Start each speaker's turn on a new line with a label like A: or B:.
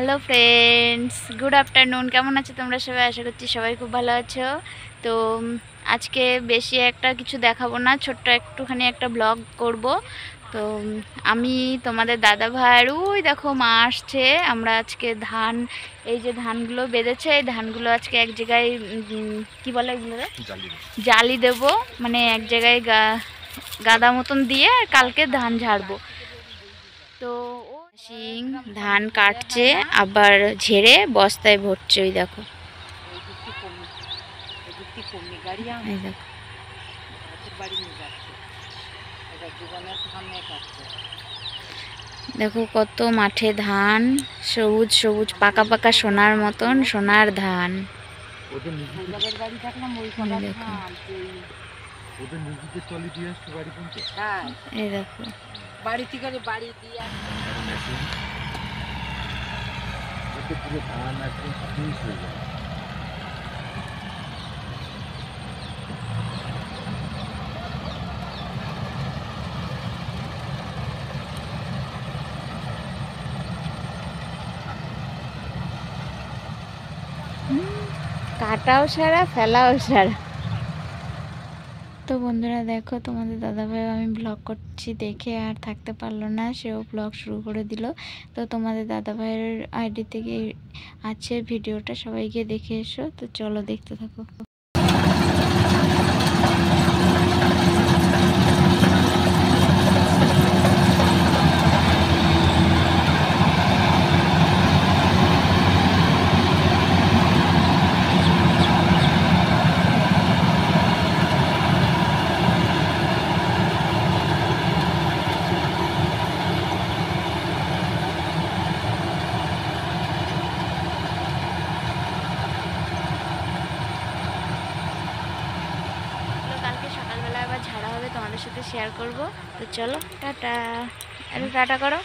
A: Hello friends, good afternoon. কেমন আছো তোমরা সবাই? আশা করছি সবাই খুব ভালো আছো। তো আজকে বেশি একটা কিছু দেখাবো না, ছোট্ট একটুখানি একটা ব্লগ করব। তো আমি তোমাদের দাদা ভাইয়ের ওই দেখো মা আসছে। আমরা আজকে ধান, এই যে ধানগুলো বেঁধেছে, এই ধানগুলো আজকে এক জায়গায় কি বলে এগুলো, জালি দেব, মানে এক জায়গায় গাদা মতন দিয়ে কালকে ধান ঝাড়বো। তো সিং ধান কাটছে, আবার ঝেড়ে বস্তায় ভরছে। ওই দেখো, এই দেখো, দেখো কত মাঠে ধান, সবুজ সবুজ পাকা পাকা সোনার মতন সোনার ধান। এই দেখো, বাড়ি থেকে বাড়ি দিয়ে পুরো ধান একদম ফিনিশ হয়ে যায়। কাটাও সারা, ফেলাও সারা। তো বন্ধুরা দেখো, তোমাদের দাদাভাই আমি ব্লগ করছি দেখে আর থাকতে পারলো না, সেও ব্লগ শুরু করে দিল। তো তোমাদের দাদাভাইয়ের আইডি থেকে আছে ভিডিওটা, সবাই গিয়ে দেখে এসো। তো চলো দেখতে থাকো। কালকে সকালবেলা আবার ঝাড়া হবে, তোমাদের সাথে শেয়ার করব। তো চলো টাটা, টাটা করো।